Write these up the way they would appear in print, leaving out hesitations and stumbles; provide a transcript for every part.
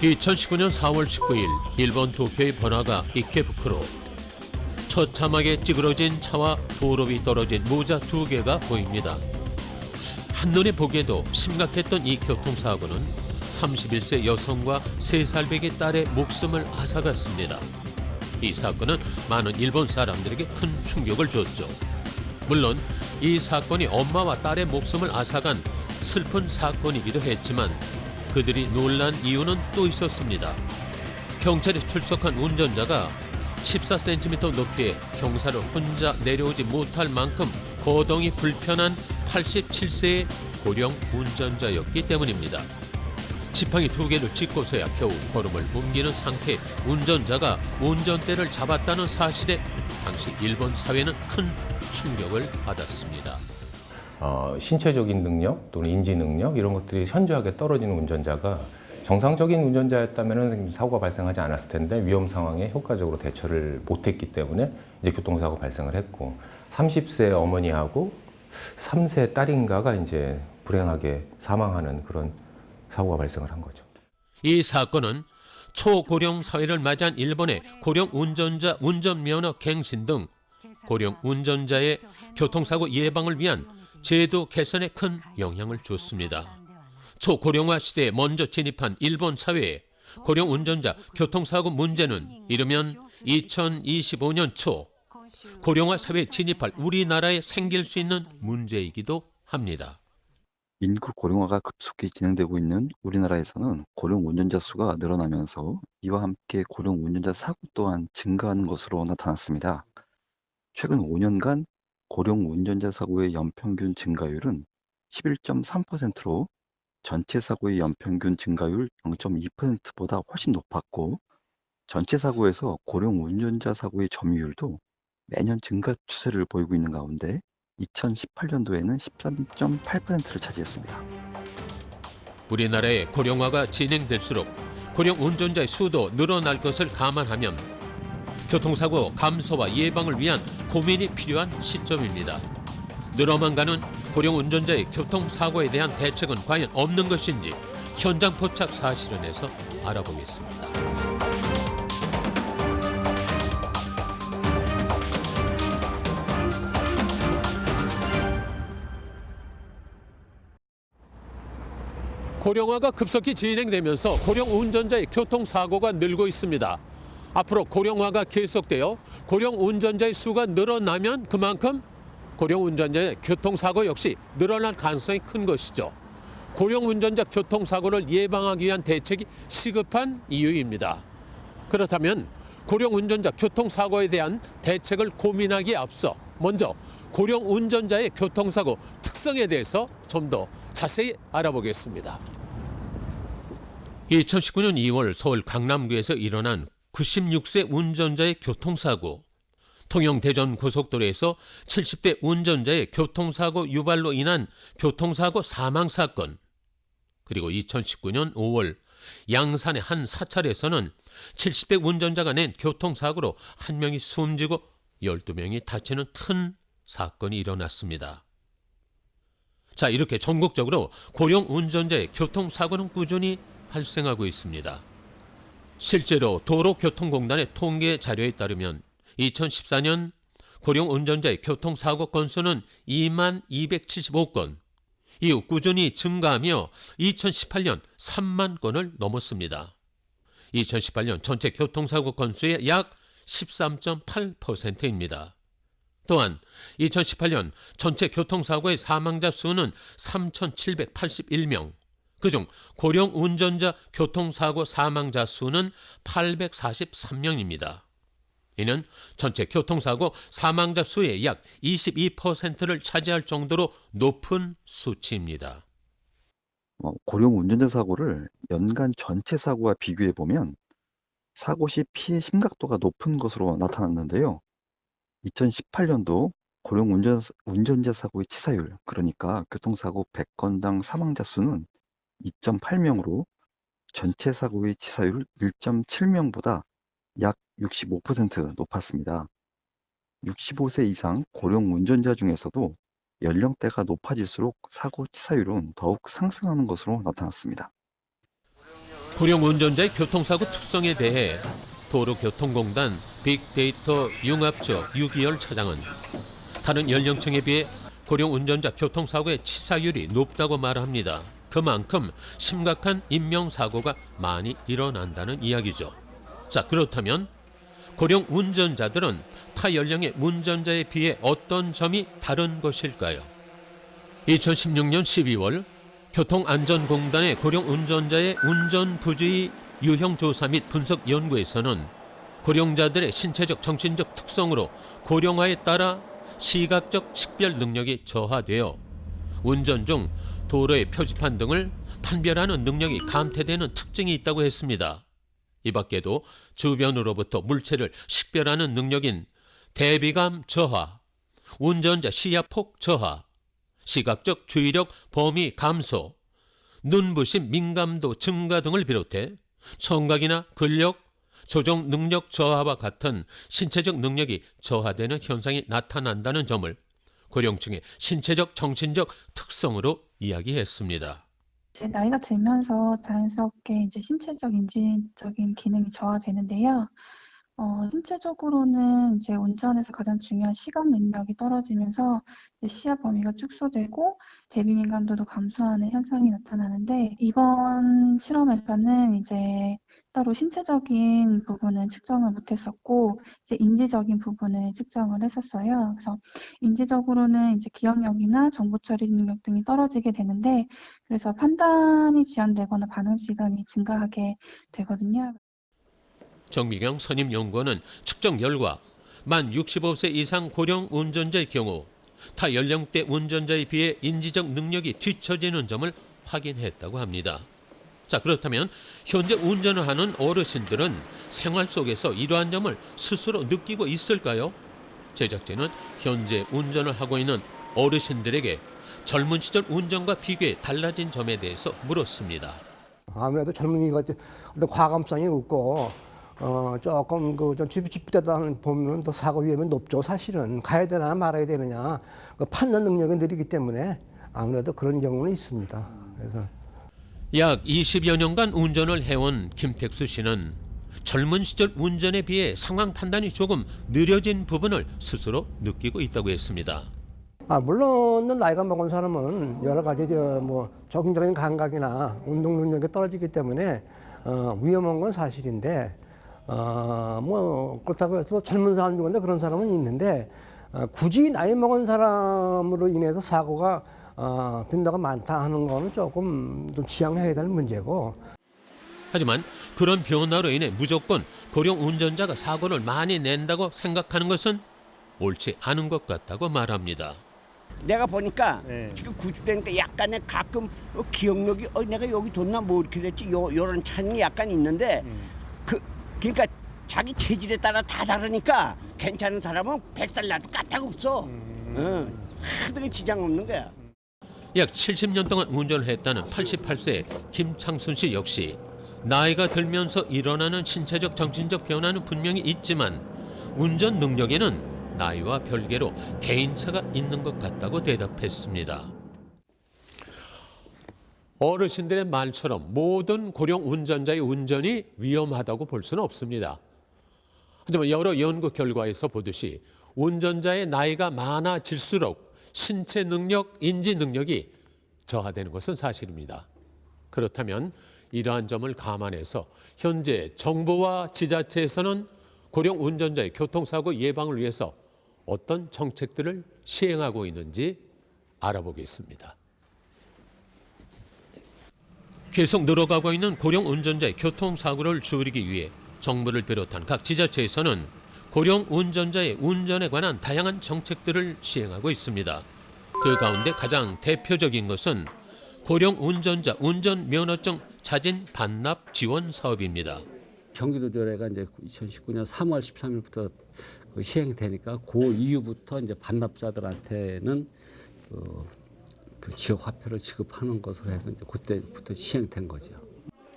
2019년 4월 19일 일본 도쿄의 번화가 이케부쿠로 처참하게 찌그러진 차와 도로 위 떨어진 모자 2개가 보입니다. 한눈에 보기에도 심각했던 이 교통사고는 31세 여성과 3살 배기 딸의 목숨을 앗아갔습니다. 이 사건은 많은 일본 사람들에게 큰 충격을 줬죠. 물론 이 사건이 엄마와 딸의 목숨을 앗아간 슬픈 사건이기도 했지만 그들이 놀란 이유는 또 있었습니다. 경찰이 출석한 운전자가 14cm 높이의 경사를 혼자 내려오지 못할 만큼 거동이 불편한 87세의 고령 운전자였기 때문입니다. 지팡이 2개를 짚고서야 겨우 걸음을 옮기는 상태 운전자가 운전대를 잡았다는 사실에 당시 일본 사회는 큰 충격을 받았습니다. 신체적인 능력 또는 인지 능력 이런 것들이 현저하게 떨어지는 운전자가 정상적인 운전자였다면 사고가 발생하지 않았을 텐데 위험 상황에 효과적으로 대처를 못했기 때문에 이제 교통사고 발생을 했고 30세 어머니하고 3세 딸인가가 이제 불행하게 사망하는 그런 사고가 발생을 한 거죠. 이 사건은 초고령 사회를 맞이한 일본의 고령 운전자 운전면허 갱신 등 고령 운전자의 교통사고 예방을 위한 제도 개선에 큰 영향을 줬습니다. 초고령화 시대에 먼저 진입한 일본 사회의 고령 운전자 교통사고 문제는 이르면 2025년 초 고령화 사회에 진입할 우리나라에 생길 수 있는 문제이기도 합니다. 인구 고령화가 급속히 진행되고 있는 우리나라에서는 고령 운전자 수가 늘어나면서 이와 함께 고령 운전자 사고 또한 증가하는 것으로 나타났습니다. 최근 5년간 고령 운전자 사고의 연평균 증가율은 11.3%로 전체 사고의 연평균 증가율 0.2%보다 훨씬 높았고 전체 사고에서 고령 운전자 사고의 점유율도 매년 증가 추세를 보이고 있는 가운데 2018년도에는 13.8%를 차지했습니다. 우리나라의 고령화가 진행될수록 고령 운전자의 수도 늘어날 것을 감안하면 교통사고 감소와 예방을 위한 고민이 필요한 시점입니다. 늘어만 가는 고령 운전자의 교통사고에 대한 대책은 과연 없는 것인지 현장 포착 사실은에서 알아보겠습니다. 고령화가 급속히 진행되면서 고령 운전자의 교통사고가 늘고 있습니다. 앞으로 고령화가 계속되어 고령 운전자의 수가 늘어나면 그만큼 고령 운전자의 교통사고 역시 늘어날 가능성이 큰 것이죠. 고령 운전자 교통사고를 예방하기 위한 대책이 시급한 이유입니다. 그렇다면 고령 운전자 교통사고에 대한 대책을 고민하기에 앞서 먼저 고령 운전자의 교통사고 특성에 대해서 좀 더 자세히 알아보겠습니다. 2019년 2월 서울 강남구에서 일어난 96세 운전자의 교통사고, 통영 대전 고속도로에서 70대 운전자의 교통사고 유발로 인한 교통사고 사망사건, 그리고 2019년 5월 양산의 한 사찰에서는 70대 운전자가 낸 교통사고로 1명이 숨지고 12명이 다치는 큰 사건이 일어났습니다. 자, 이렇게 전국적으로 고령 운전자의 교통사고는 꾸준히 발생하고 있습니다. 실제로 도로교통공단의 통계 자료에 따르면 2014년 고령 운전자의 교통사고 건수는 2만 275건, 이후 꾸준히 증가하며 2018년 3만 건을 넘었습니다. 2018년 전체 교통사고 건수의 약 13.8%입니다. 또한 2018년 전체 교통사고의 사망자 수는 3,781명, 그중 고령 운전자 교통사고 사망자 수는 843명입니다. 이는 전체 교통사고 사망자 수의 약 22%를 차지할 정도로 높은 수치입니다. 고령 운전자 사고를 연간 전체 사고와 비교해 보면 사고 시 피해 심각도가 높은 것으로 나타났는데요. 2018년도 고령 운전자 사고의 치사율, 그러니까 교통사고 100건당 사망자 수는 2.8명으로 전체 사고의 치사율 1.7명보다 약 65% 높았습니다. 65세 이상 고령 운전자 중에서도 연령대가 높아질수록 사고 치사율은 더욱 상승하는 것으로 나타났습니다. 고령 운전자의 교통사고 특성에 대해 도로교통공단 빅데이터 융합처 유기열 차장은 다른 연령층에 비해 고령 운전자 교통사고의 치사율이 높다고 말합니다. 그만큼 심각한 인명사고가 많이 일어난다는 이야기죠. 자, 그렇다면 고령 운전자들은 타 연령의 운전자에 비해 어떤 점이 다른 것일까요? 2016년 12월 교통안전공단의 고령 운전자의 운전 부주의 유형 조사 및 분석 연구에서는 고령자들의 신체적 정신적 특성으로 고령화에 따라 시각적 식별 능력이 저하되어 운전 중 도로의 표지판 등을 판별하는 능력이 감퇴되는 특징이 있다고 했습니다. 이 밖에도 주변으로부터 물체를 식별하는 능력인 대비감 저하, 운전자 시야폭 저하, 시각적 주의력 범위 감소, 눈부심 민감도 증가 등을 비롯해 청각이나 근력, 조정 능력 저하와 같은 신체적 능력이 저하되는 현상이 나타난다는 점을 고령층의 신체적 정신적 특성으로 이야기했습니다. 이제 나이가 들면서 자연스럽게 이제 신체적, 인지적인 기능이 저하되는데요. 신체적으로는 이제 운전에서 가장 중요한 시각 능력이 떨어지면서 이제 시야 범위가 축소되고 대비 민감도도 감소하는 현상이 나타나는데 이번 실험에서는 이제 따로 신체적인 부분은 측정을 못했었고 이제 인지적인 부분을 측정을 했었어요. 그래서 인지적으로는 이제 기억력이나 정보 처리 능력 등이 떨어지게 되는데 그래서 판단이 지연되거나 반응 시간이 증가하게 되거든요. 정미경 선임연구원은 측정 결과 만 65세 이상 고령 운전자의 경우 타 연령대 운전자에 비해 인지적 능력이 뒤처지는 점을 확인했다고 합니다. 자, 그렇다면 현재 운전을 하는 어르신들은 생활 속에서 이러한 점을 스스로 느끼고 있을까요? 제작진은 현재 운전을 하고 있는 어르신들에게 젊은 시절 운전과 비교해 달라진 점에 대해서 물었습니다. 아무래도 젊은이가 어떤 과감성이 없고 조금 좀 지긋지긋하다 보면 또 사고 위험이 높죠. 사실은 가야 되나 말아야 되느냐 그 판단 능력이 느리기 때문에 아무래도 그런 경우는 있습니다. 그래서 약 20여 년간 운전을 해온 김택수 씨는 젊은 시절 운전에 비해 상황 판단이 조금 느려진 부분을 스스로 느끼고 있다고 했습니다. 물론 나이가 먹은 사람은 여러 가지 적응적인 감각이나 운동 능력이 떨어지기 때문에 위험한 건 사실인데 그렇다고 해서 젊은 사람 중에 그런 사람은 있는데 굳이 나이 먹은 사람으로 인해서 사고가 빈도가 많다 하는 거는 조금 좀 지양해야 될 문제고. 하지만 그런 변화로 인해 무조건 고령 운전자가 사고를 많이 낸다고 생각하는 것은 옳지 않은 것 같다고 말합니다. 내가 보니까 지금 90대니까 약간의 가끔 기억력이 내가 여기 뒀나 뭐 이렇게 됐지 요런 차이는 약간 있는데 그러니까 자기 체질에 따라 다 다르니까 괜찮은 사람은 100살 나도 까딱없어. 하등에 지장 없는 거야. 약 70년 동안 운전을 했다는 88세 김창순 씨 역시 나이가 들면서 일어나는 신체적 정신적 변화는 분명히 있지만 운전 능력에는 나이와 별개로 개인차가 있는 것 같다고 대답했습니다. 어르신들의 말처럼 모든 고령 운전자의 운전이 위험하다고 볼 수는 없습니다. 하지만 여러 연구 결과에서 보듯이 운전자의 나이가 많아질수록 신체 능력, 인지 능력이 저하되는 것은 사실입니다. 그렇다면 이러한 점을 감안해서 현재 정부와 지자체에서는 고령 운전자의 교통사고 예방을 위해서 어떤 정책들을 시행하고 있는지 알아보겠습니다. 계속 늘어가고 있는 고령 운전자의 교통사고를 줄이기 위해 정부를 비롯한 각 지자체에서는 고령 운전자의 운전에 관한 다양한 정책들을 시행하고 있습니다. 그 가운데 가장 대표적인 것은 고령 운전자 운전면허증 자진 반납 지원 사업입니다. 경기도조례가 이제 2019년 3월 13일부터 시행되니까 그 이후부터 이제 반납자들한테는 그 지역 화폐를 지급하는 것으로 해서 이제 그때부터 시행된 거죠.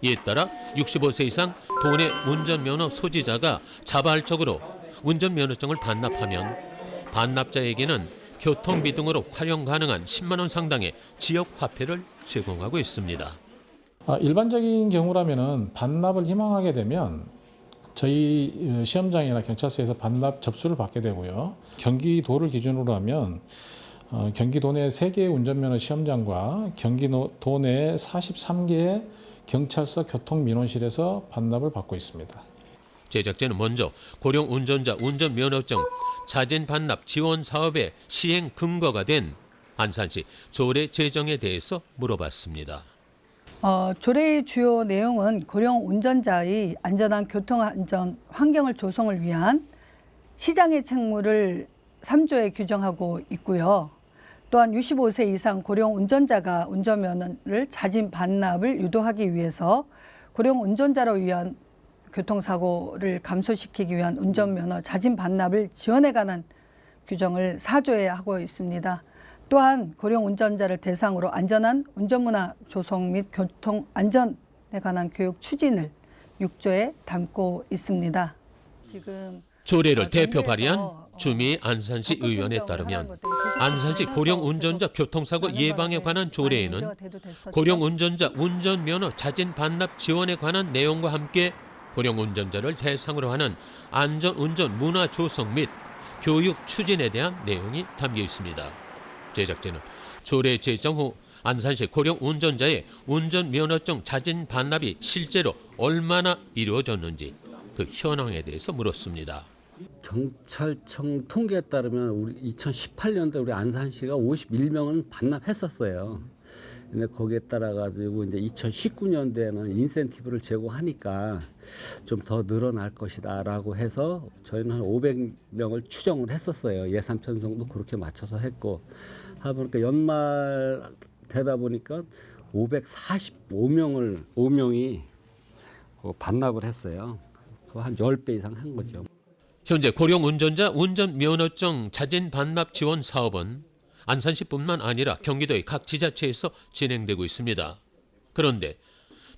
이에 따라 65세 이상 도내 운전면허 소지자가 자발적으로 운전면허증을 반납하면 반납자에게는 교통비 등으로 활용 가능한 10만 원 상당의 지역 화폐를 제공하고 있습니다. 일반적인 경우라면은 반납을 희망하게 되면 저희 시험장이나 경찰서에서 반납 접수를 받게 되고요. 경기도를 기준으로 하면 경기도 내 3개의 운전면허 시험장과 경기도 내 43개의 경찰서 교통민원실에서 반납을 받고 있습니다. 제작진은 먼저 고령 운전자 운전면허증 자진 반납 지원 사업의 시행 근거가 된 안산시 조례 제정에 대해서 물어봤습니다. 조례의 주요 내용은 고령 운전자의 안전한 교통안전 환경을 조성을 위한 시장의 책무를 3조에 규정하고 있고요. 또한 65세 이상 고령 운전자가 운전면허를 자진 반납을 유도하기 위해서 고령 운전자로 위한 교통사고를 감소시키기 위한 운전면허 자진 반납을 지원에 관한 규정을 4조에 하고 있습니다. 또한 고령 운전자를 대상으로 안전한 운전문화 조성 및 교통안전에 관한 교육 추진을 6조에 담고 있습니다. 지금 조례를 대표 발의한 주미 안산시 의원에 따르면 안산시 고령 운전자 교통사고 예방에 관한 조례에는 고령 운전자 운전면허 자진 반납 지원에 관한 내용과 함께 고령 운전자를 대상으로 하는 안전운전 문화 조성 및 교육 추진에 대한 내용이 담겨 있습니다. 제작진은 조례 제정 후 안산시 고령 운전자의 운전면허증 자진 반납이 실제로 얼마나 이루어졌는지 그 현황에 대해서 물었습니다. 경찰청 통계에 따르면 우리 2018년도에 우리 안산시가 51명은 반납했었어요. 근데 거기에 따라 가지고 이제 2019년도에는 인센티브를 제공하니까 좀 더 늘어날 것이다라고 해서 저희는 한 500명을 추정을 했었어요. 예산 편성도 그렇게 맞춰서 했고 하다 보니까 연말 되다 보니까 545명이 반납을 했어요. 한 10배 이상 한 거죠. 현재 고령 운전자 운전면허증 자진 반납 지원 사업은 안산시뿐만 아니라 경기도의 각 지자체에서 진행되고 있습니다. 그런데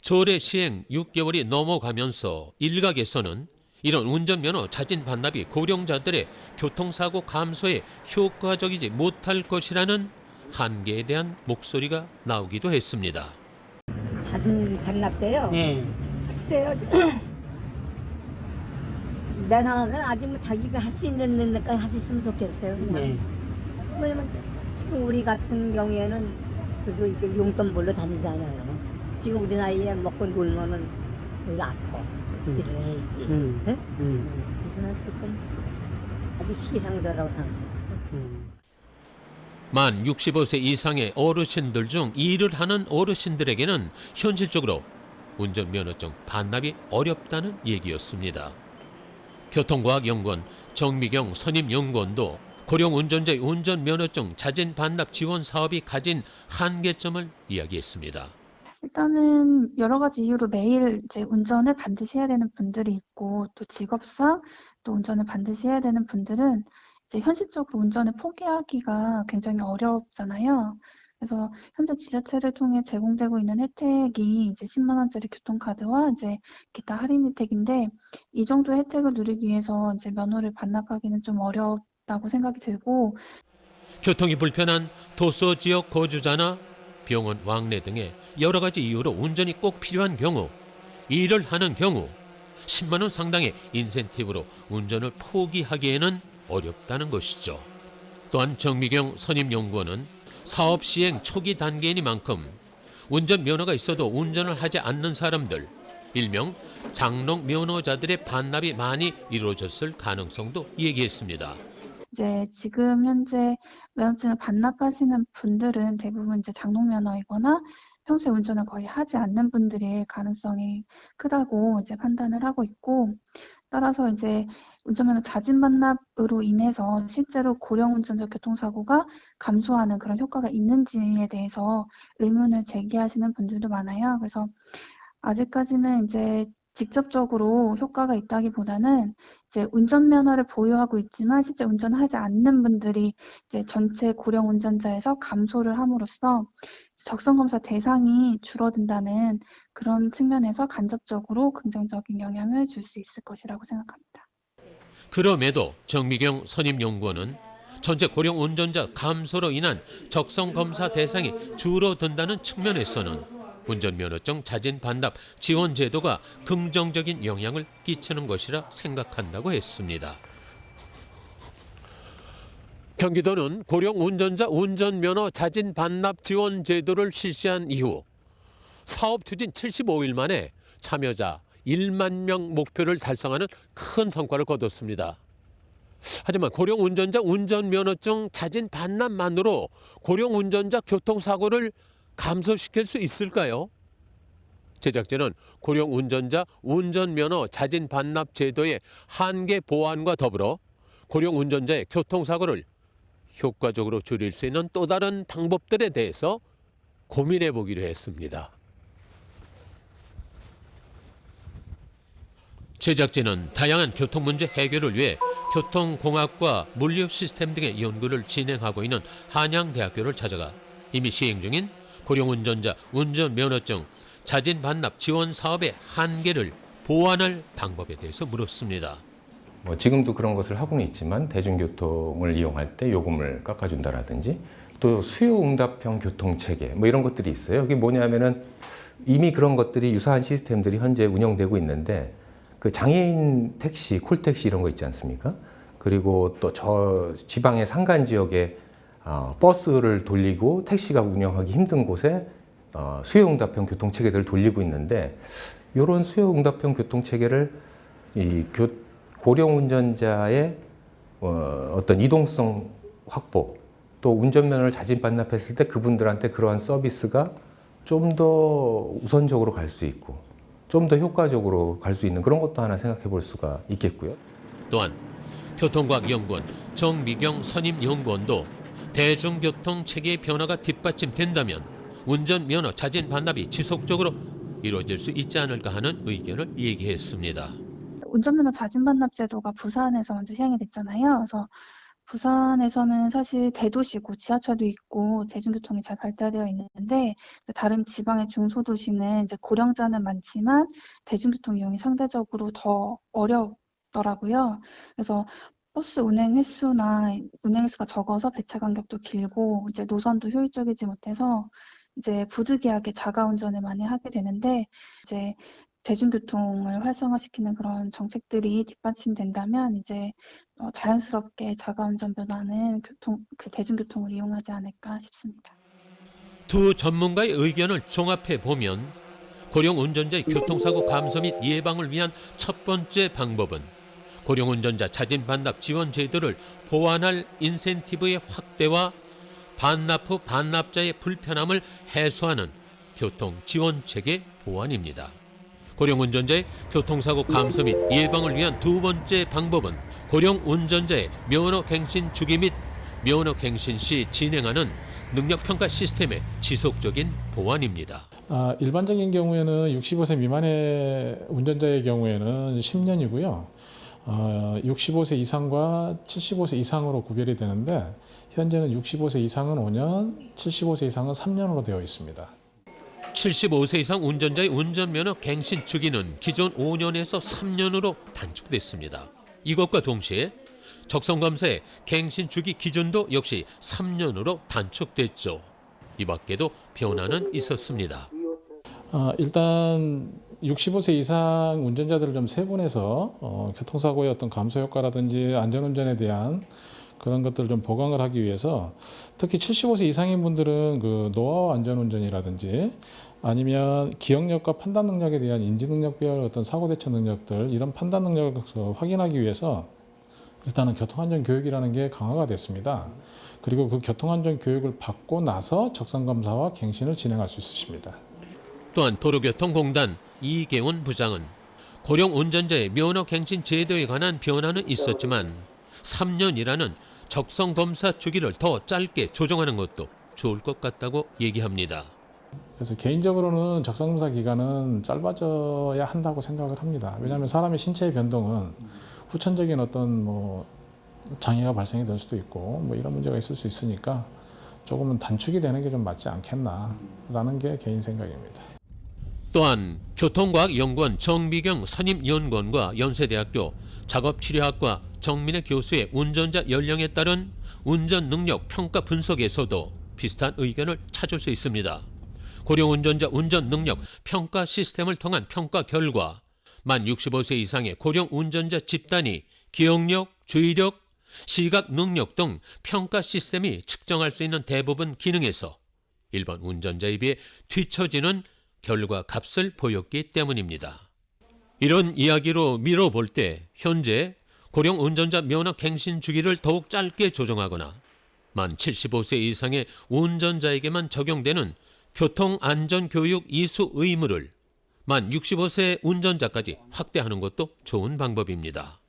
조례 시행 6개월이 넘어가면서 일각에서는 이런 운전면허 자진 반납이 고령자들의 교통사고 감소에 효과적이지 못할 것이라는 한계에 대한 목소리가 나오기도 했습니다. 자진 반납돼요? 네. 글쎄요. 내 생각에는 아직 뭐 자기가 할 수 있는 데까지 할 수 있으면 좋겠어요. 그냥. 네. 왜냐면 지금 우리 같은 경우에는 그래도 이게 용돈 벌러 다니잖아요. 지금 우리 나이에 먹고 놀면은 우리 아파. 일을 해야지. 응? 그래서 난 조금 아직 시기상조라고 생각했어. 만 65세 이상의 어르신들 중 일을 하는 어르신들에게는 현실적으로 운전면허증 반납이 어렵다는 얘기였습니다. 교통과학연구원 정미경 선임연구원도 고령 운전자의 운전면허증 자진 반납 지원 사업이 가진 한계점을 이야기했습니다. 일단은 여러 가지 이유로 매일 이제 운전을 반드시 해야 되는 분들이 있고 또 직업상 또 운전을 반드시 해야 되는 분들은 이제 현실적으로 운전을 포기하기가 굉장히 어렵잖아요. 그래서 현재 지자체를 통해 제공되고 있는 혜택이 이제 10만 원짜리 교통카드와 이제 기타 할인 혜택인데 이 정도 혜택을 누리기 위해서 이제 면허를 반납하기는 좀 어렵다고 생각이 들고 교통이 불편한 도서 지역 거주자나 병원 왕래 등의 여러 가지 이유로 운전이 꼭 필요한 경우, 일을 하는 경우 10만 원 상당의 인센티브로 운전을 포기하기에는 어렵다는 것이죠. 또한 정미경 선임연구원은 사업 시행 초기 단계이니만큼 운전면허가 있어도 운전을 하지 않는 사람들, 일명 장롱 면허자들의 반납이 많이 이루어졌을 가능성도 얘기했습니다. 이제 지금 현재 면허증을 반납하시는 분들은 대부분 이제 장롱 면허이거나 평소에 운전을 거의 하지 않는 분들일 가능성이 크다고 이제 판단을 하고 있고, 따라서 이제 운전면허 자진 반납으로 인해서 실제로 고령 운전자 교통사고가 감소하는 그런 효과가 있는지에 대해서 의문을 제기하시는 분들도 많아요. 그래서 아직까지는 이제 직접적으로 효과가 있다기보다는 이제 운전면허를 보유하고 있지만 실제 운전을 하지 않는 분들이 이제 전체 고령 운전자에서 감소를 함으로써 적성검사 대상이 줄어든다는 그런 측면에서 간접적으로 긍정적인 영향을 줄 수 있을 것이라고 생각합니다. 그럼에도 정미경 선임연구원은 전체 고령 운전자 감소로 인한 적성검사 대상이 줄어든다는 측면에서는 운전면허증 자진 반납 지원 제도가 긍정적인 영향을 끼치는 것이라 생각한다고 했습니다. 경기도는 고령 운전자 운전면허 자진 반납 지원 제도를 실시한 이후 사업 추진 75일 만에 참여자 1만 명 목표를 달성하는 큰 성과를 거뒀습니다. 하지만 고령 운전자 운전면허증 자진 반납만으로 고령 운전자 교통사고를 감소시킬 수 있을까요? 제작진은 고령 운전자 운전면허 자진 반납 제도의 한계 보완과 더불어 고령 운전자의 교통사고를 효과적으로 줄일 수 있는 또 다른 방법들에 대해서 고민해 보기로 했습니다. 제작진은 다양한 교통 문제 해결을 위해 교통공학과 물류 시스템 등의 연구를 진행하고 있는 한양대학교를 찾아가 이미 시행 중인 고령 운전자 운전면허증 자진 반납 지원 사업의 한계를 보완할 방법에 대해서 물었습니다. 지금도 그런 것을 하고는 있지만 대중교통을 이용할 때 요금을 깎아준다라든지 또 수요응답형 교통체계 이런 것들이 있어요. 그게 뭐냐면은 이미 그런 것들이 유사한 시스템들이 현재 운영되고 있는데 그 장애인 택시, 콜택시 이런 거 있지 않습니까? 그리고 또 저 지방의 산간 지역에 버스를 돌리고 택시가 운영하기 힘든 곳에 수요응답형 교통체계들을 돌리고 있는데 이런 수요응답형 교통체계를 고령 운전자의 어떤 이동성 확보 또 운전면허를 자진 반납했을 때 그분들한테 그러한 서비스가 좀 더 우선적으로 갈 수 있고 좀 더 효과적으로 갈 수 있는 그런 것도 하나 생각해 볼 수가 있겠고요. 또한 교통과학연구원 정미경 선임연구원도 대중교통 체계의 변화가 뒷받침된다면 운전면허 자진 반납이 지속적으로 이루어질 수 있지 않을까 하는 의견을 얘기했습니다. 운전면허 자진 반납 제도가 부산에서 먼저 시행이 됐잖아요. 그래서 부산에서는 사실 대도시고 지하철도 있고 대중교통이 잘 발달되어 있는데 다른 지방의 중소도시는 이제 고령자는 많지만 대중교통 이용이 상대적으로 더 어렵더라고요. 그래서 버스 운행 횟수나 운행 횟수가 적어서 배차 간격도 길고 이제 노선도 효율적이지 못해서 이제 부득이하게 자가 운전을 많이 하게 되는데 이제 대중교통을 활성화시키는 그런 정책들이 뒷받침된다면 이제 자연스럽게 자가운전보다는 대중교통을 이용하지 않을까 싶습니다. 두 전문가의 의견을 종합해 보면 고령 운전자의 교통사고 감소 및 예방을 위한 첫 번째 방법은 고령 운전자 자진 반납 지원 제도를 보완할 인센티브의 확대와 반납 후 반납자의 불편함을 해소하는 교통 지원 체계 보완입니다. 고령 운전자의 교통사고 감소 및 예방을 위한 두 번째 방법은 고령 운전자의 면허갱신 주기 및 면허갱신 시 진행하는 능력평가 시스템의 지속적인 보완입니다. 일반적인 경우에는 65세 미만의 운전자의 경우에는 10년이고요. 65세 이상과 75세 이상으로 구별이 되는데 현재는 65세 이상은 5년, 75세 이상은 3년으로 되어 있습니다. 75세 이상 운전자의 운전면허 갱신 주기는 기존 5년에서 3년으로 단축됐습니다. 이것과 동시에 적성검사의 갱신 주기 기준도 역시 3년으로 단축됐죠. 이 밖에도 변화는 있었습니다. 일단 65세 이상 운전자들을 좀 세분해서 교통사고의 어떤 감소 효과라든지 안전운전에 대한 그런 것들을 좀 보강을 하기 위해서 특히 75세 이상인 분들은 그 노하우 안전운전이라든지 아니면 기억력과 판단 능력에 대한 인지 능력별 어떤 사고 대처 능력들 이런 판단 능력을 확인하기 위해서 일단은 교통안전 교육이라는 게 강화가 됐습니다. 그리고 그 교통안전 교육을 받고 나서 적성검사와 갱신을 진행할 수 있으십니다. 또한 도로교통공단 이계훈 부장은 고령 운전자의 면허갱신 제도에 관한 변화는 있었지만 3년이라는 적성검사 주기를 더 짧게 조정하는 것도 좋을 것 같다고 얘기합니다. 그래서 개인적으로는 적성검사 기간은 짧아져야 한다고 생각을 합니다. 왜냐하면 사람의 신체의 변동은 후천적인 어떤 장애가 발생이 될 수도 있고 이런 문제가 있을 수 있으니까 조금은 단축이 되는 게 좀 맞지 않겠나라는 게 개인 생각입니다. 또한 교통과학연구원 정미경 선임연구원과 연세대학교 작업치료학과 정민혜 교수의 운전자 연령에 따른 운전 능력 평가 분석에서도 비슷한 의견을 찾을 수 있습니다. 고령 운전자 운전 능력 평가 시스템을 통한 평가 결과 만 65세 이상의 고령 운전자 집단이 기억력, 주의력, 시각 능력 등 평가 시스템이 측정할 수 있는 대부분 기능에서 일반 운전자에 비해 뒤처지는 결과 값을 보였기 때문입니다. 이런 이야기로 미뤄볼 때 현재 고령 운전자 면허 갱신 주기를 더욱 짧게 조정하거나 만 75세 이상의 운전자에게만 적용되는 교통안전교육 이수 의무를 만 65세 운전자까지 확대하는 것도 좋은 방법입니다.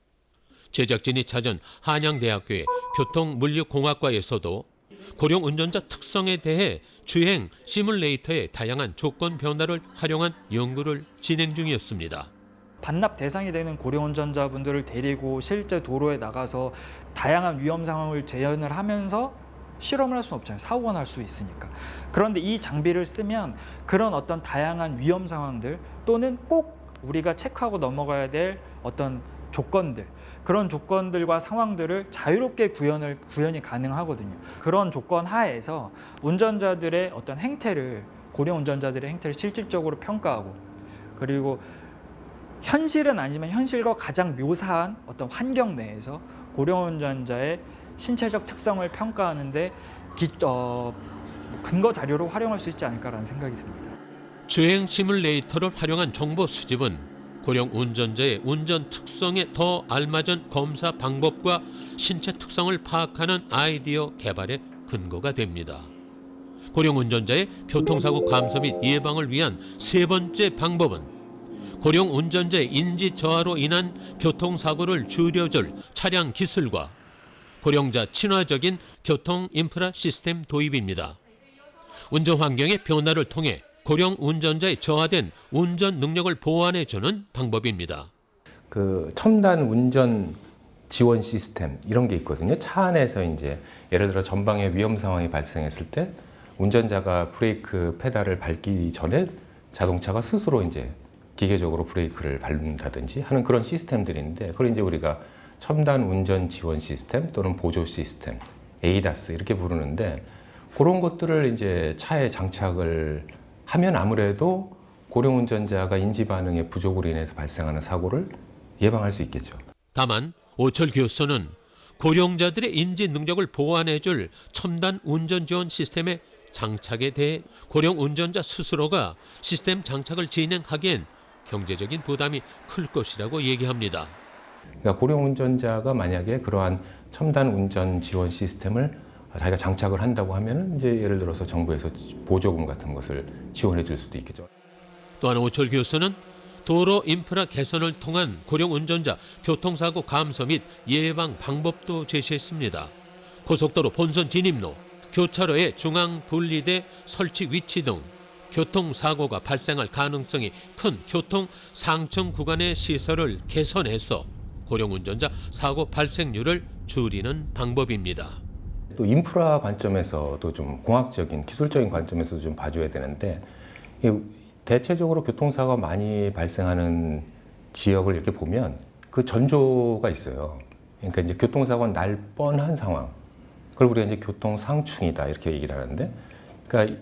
제작진이 찾은 한양대학교의 교통물리공학과에서도 고령 운전자 특성에 대해 주행 시뮬레이터의 다양한 조건 변화를 활용한 연구를 진행 중이었습니다. 반납 대상이 되는 고령 운전자분들을 데리고 실제 도로에 나가서 다양한 위험 상황을 재현을 하면서 실험을 할 수는 없잖아요. 사고가 날 수 있으니까. 그런데 이 장비를 쓰면 그런 어떤 다양한 위험 상황들 또는 꼭 우리가 체크하고 넘어가야 될 어떤 조건들, 그런 조건들과 상황들을 자유롭게 구현이 가능하거든요. 그런 조건 하에서 운전자들의 어떤 행태를, 고령 운전자들의 행태를 실질적으로 평가하고, 그리고 현실은 아니지만 현실과 가장 묘사한 어떤 환경 내에서 고령 운전자의 신체적 특성을 평가하는데 근거 자료로 활용할 수 있지 않을까라는 생각이 듭니다. 주행 시뮬레이터를 활용한 정보 수집은 고령 운전자의 운전 특성에 더 알맞은 검사 방법과 신체 특성을 파악하는 아이디어 개발의 근거가 됩니다. 고령 운전자의 교통사고 감소 및 예방을 위한 세 번째 방법은 고령 운전자의 인지 저하로 인한 교통사고를 줄여줄 차량 기술과 고령자 친화적인 교통 인프라 시스템 도입입니다. 운전 환경의 변화를 통해 고령 운전자의 저하된 운전 능력을 보완해주는 방법입니다. 그 첨단 운전 지원 시스템 이런 게 있거든요. 차 안에서 이제 예를 들어 전방에 위험 상황이 발생했을 때 운전자가 브레이크 페달을 밟기 전에 자동차가 스스로 이제 기계적으로 브레이크를 밟는다든지 하는 그런 시스템들인데, 그걸 이제 우리가 첨단 운전 지원 시스템 또는 보조 시스템, 에이다스 이렇게 부르는데, 그런 것들을 이제 차에 장착을 하면 아무래도 고령 운전자가 인지 반응의 부족으로 인해서 발생하는 사고를 예방할 수 있겠죠. 다만 오철 교수는 고령자들의 인지 능력을 보완해줄 첨단 운전 지원 시스템의 장착에 대해 고령 운전자 스스로가 시스템 장착을 진행하기엔 경제적인 부담이 클 것이라고 얘기합니다. 그러니까 고령 운전자가 만약에 그러한 첨단 운전 지원 시스템을 자기가 장착을 한다고 하면 이제 예를 들어서 정부에서 보조금 같은 것을 지원해 줄 수도 있겠죠. 또한 오철 교수는 도로 인프라 개선을 통한 고령 운전자 교통사고 감소 및 예방 방법도 제시했습니다. 고속도로 본선 진입로, 교차로의 중앙 분리대 설치 위치 등 교통사고가 발생할 가능성이 큰 교통 상층 구간의 시설을 개선해서 고령 운전자 사고 발생률을 줄이는 방법입니다. 또 인프라 관점에서도 좀 공학적인 기술적인 관점에서도 좀 봐줘야 되는데, 대체적으로 교통사고가 많이 발생하는 지역을 이렇게 보면 그 전조가 있어요. 그러니까 이제 교통사고가 날 뻔한 상황, 그걸 우리가 이제 교통상충이다 이렇게 얘기를 하는데, 그러니까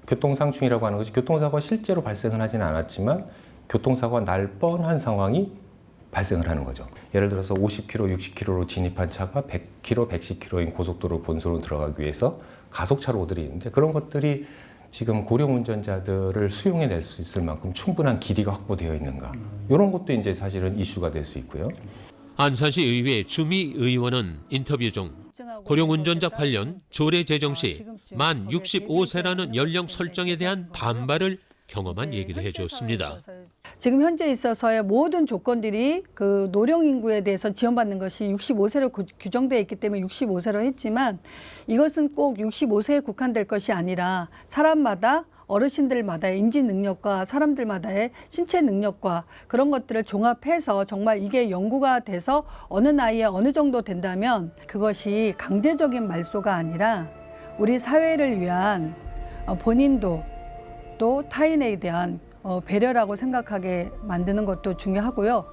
교통상충이라고 하는 것이 교통사고가 실제로 발생은 하지는 않았지만 교통사고가 날 뻔한 상황이 발생을 하는 거죠. 예를 들어서 50km, 60km로 진입한 차가 100km, 110km인 고속도로 본선으로 들어가기 위해서 가속차로 오들이 있는데, 그런 것들이 지금 고령 운전자들을 수용해낼 수 있을 만큼 충분한 길이가 확보되어 있는가, 이런 것도 이제 사실은 이슈가 될 수 있고요. 안산시 의회 주미 의원은 인터뷰 중 고령 운전자 관련 조례 제정 시 만 65세라는 연령 설정에 대한 반발을 경험한 얘기를 해주었습니다. 지금 현재 있어서의 모든 조건들이 그 노령 인구에 대해서 지원받는 것이 65세로 규정되어 있기 때문에 65세로 했지만, 이것은 꼭 65세에 국한될 것이 아니라 사람마다, 어르신들마다의 인지 능력과 사람들마다의 신체 능력과 그런 것들을 종합해서 정말 이게 연구가 돼서 어느 나이에 어느 정도 된다면 그것이 강제적인 말소가 아니라 우리 사회를 위한 본인도 또 타인에 대한 배려라고 생각하게 만드는 것도 중요하고요.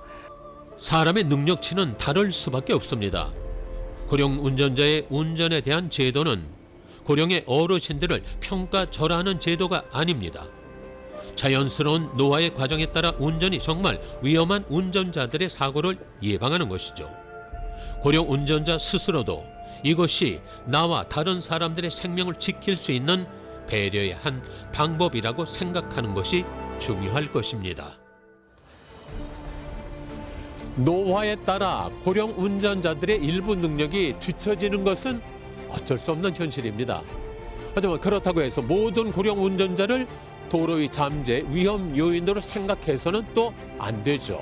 사람의 능력치는 다를 수밖에 없습니다. 고령 운전자의 운전에 대한 제도는 고령의 어르신들을 평가절하하는 제도가 아닙니다. 자연스러운 노화의 과정에 따라 운전이 정말 위험한 운전자들의 사고를 예방하는 것이죠. 고령 운전자 스스로도 이것이 나와 다른 사람들의 생명을 지킬 수 있는 배려의 한 방법이라고 생각하는 것이 중요할 것입니다. 노화에 따라 고령 운전자들의 일부 능력이 뒤처지는 것은 어쩔 수 없는 현실입니다. 하지만 그렇다고 해서 모든 고령 운전자를 도로의 잠재 위험 요인으로 생각해서는 또 안 되죠.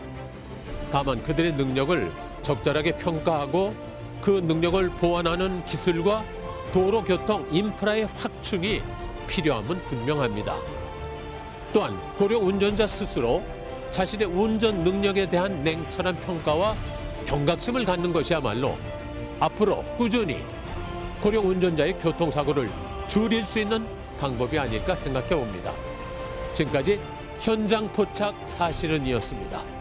다만 그들의 능력을 적절하게 평가하고 그 능력을 보완하는 기술과 도로교통 인프라의 확충이 필요함은 분명합니다. 또한 고령 운전자 스스로 자신의 운전 능력에 대한 냉철한 평가와 경각심을 갖는 것이야말로 앞으로 꾸준히 고령 운전자의 교통사고를 줄일 수 있는 방법이 아닐까 생각해 봅니다. 지금까지 현장 포착 사실은이었습니다.